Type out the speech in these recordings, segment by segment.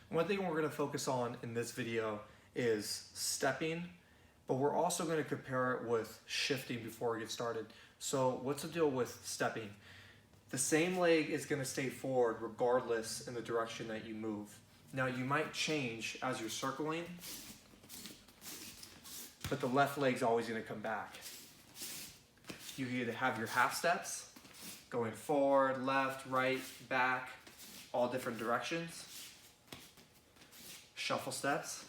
One thing we're going to focus on in this video is stepping, but we're also going to compare it with shifting before we get started. So what's the deal with stepping? The same leg is going to stay forward regardless in the direction that you move. Now you might change as you're circling, but the left leg's always going to come back. You either have your half steps going forward, left, right, back, all different directions. Shuffle steps.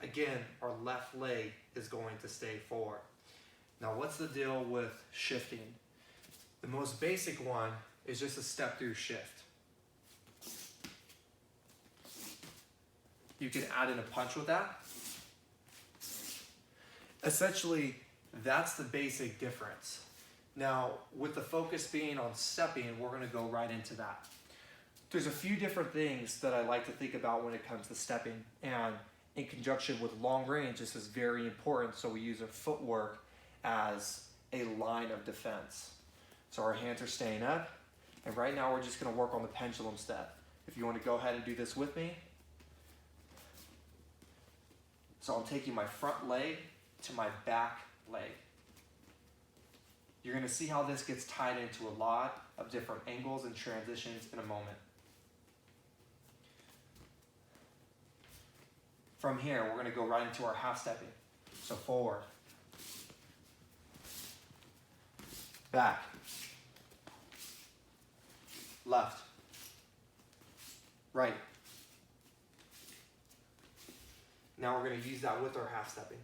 Again, our left leg is going to stay forward. Now what's the deal with shifting? The most basic one is just a step through shift. You can add in a punch with that. Essentially, that's the basic difference. Now, with the focus being on stepping, we're going to go right into that. There's a few different things that I like to think about when it comes to stepping, and in conjunction with long range, this is very important, so we use our footwork as a line of defense. So our hands are staying up, and right now we're just going to work on the pendulum step. If you want to go ahead and do this with me. So I'm taking my front leg to my back leg. You're going to see how this gets tied into a lot of different angles and transitions in a moment. From here, we're going to go right into our half stepping. So forward, back, left, right. Now we're going to use that with our half stepping.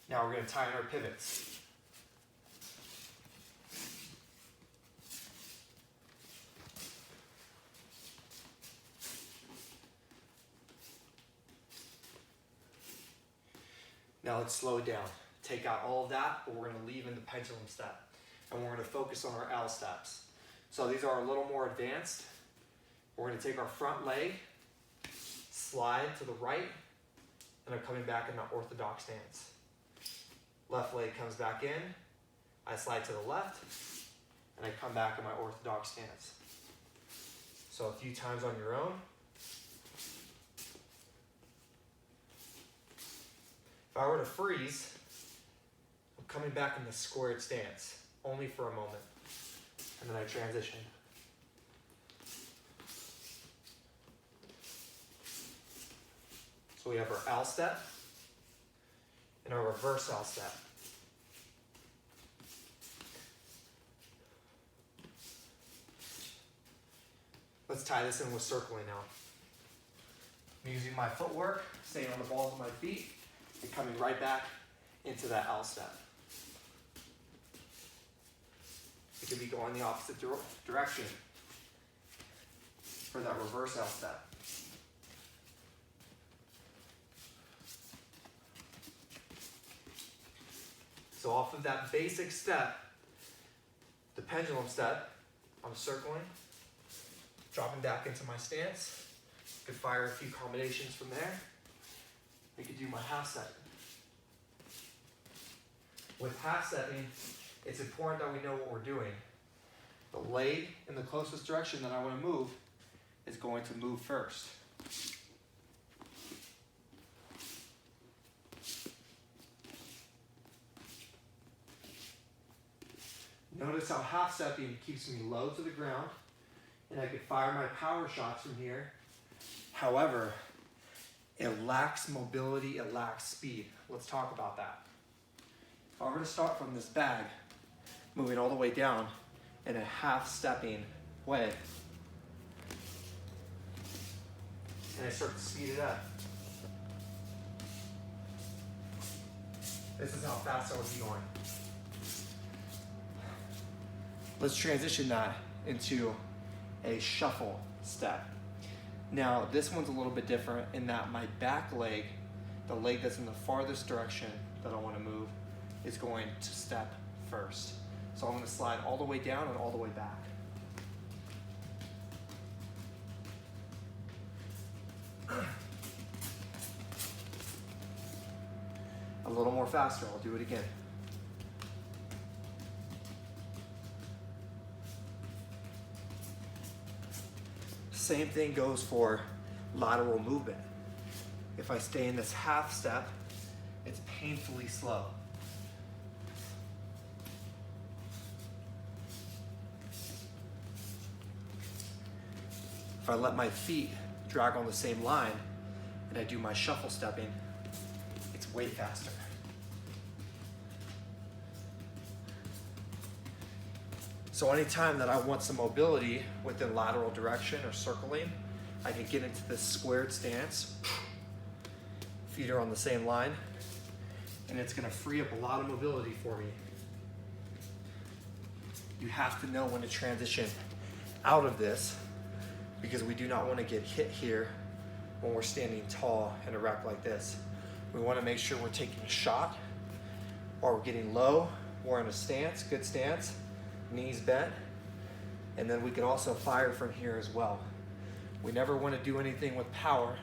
Now we're going to tie in our pivots. Now let's slow it down. Take out all of that, but we're going to leave in the pendulum step. And we're going to focus on our L steps. So these are a little more advanced. We're going to take our front leg, slide to the right, and I'm coming back in that orthodox stance. Left leg comes back in, I slide to the left, and I come back in my orthodox stance. So a few times on your own. If I were to freeze, I'm coming back in the squared stance, only for a moment, and then I transition. So we have our L step and our reverse L step. Let's tie this in with circling now. I'm using my footwork, staying on the balls of my feet, and coming right back into that L step. It could be going the opposite direction for that reverse L step. So off of that basic step, the pendulum step, I'm circling, dropping back into my stance. Could fire a few combinations from there. I could do my half step. With half stepping, it's important that we know what we're doing. The leg in the closest direction that I want to move is going to move first. Notice how half stepping keeps me low to the ground, and I could fire my power shots from here. However, it lacks mobility, it lacks speed. Let's talk about that. If I were to start from this bag, moving all the way down in a half stepping way, and I start to speed it up, this is how fast I would be going. Let's transition that into a shuffle step. Now, this one's a little bit different in that my back leg, the leg that's in the farthest direction that I want to move, is going to step first. So I'm going to slide all the way down and all the way back. more faster. I'll do it again. Same thing goes for lateral movement. If I stay in this half step, it's painfully slow. If I let my feet drag on the same line and I do my shuffle stepping, it's way faster. So anytime that I want some mobility within lateral direction or circling, I can get into this squared stance. Feet are on the same line, and it's gonna free up a lot of mobility for me. You have to know when to transition out of this, because we do not want to get hit here when we're standing tall and erect like this. We want to make sure we're taking a shot, or we're getting low, we're in a stance, good stance, knees bent, and then we can also fire from here as well. We never want to do anything with power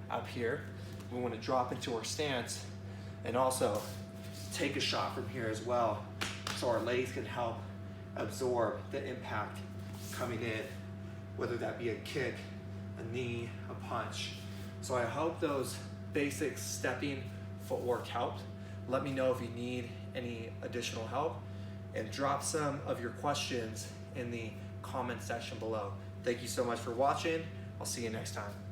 up here. We want to drop into our stance and also take a shot from here as well, so our legs can help absorb the impact coming in, whether that be a kick, a knee, a punch. So I hope those basic stepping footwork helped. Let me know if you need any additional help, and drop some of your questions in the comment section below. Thank you so much for watching. I'll see you next time.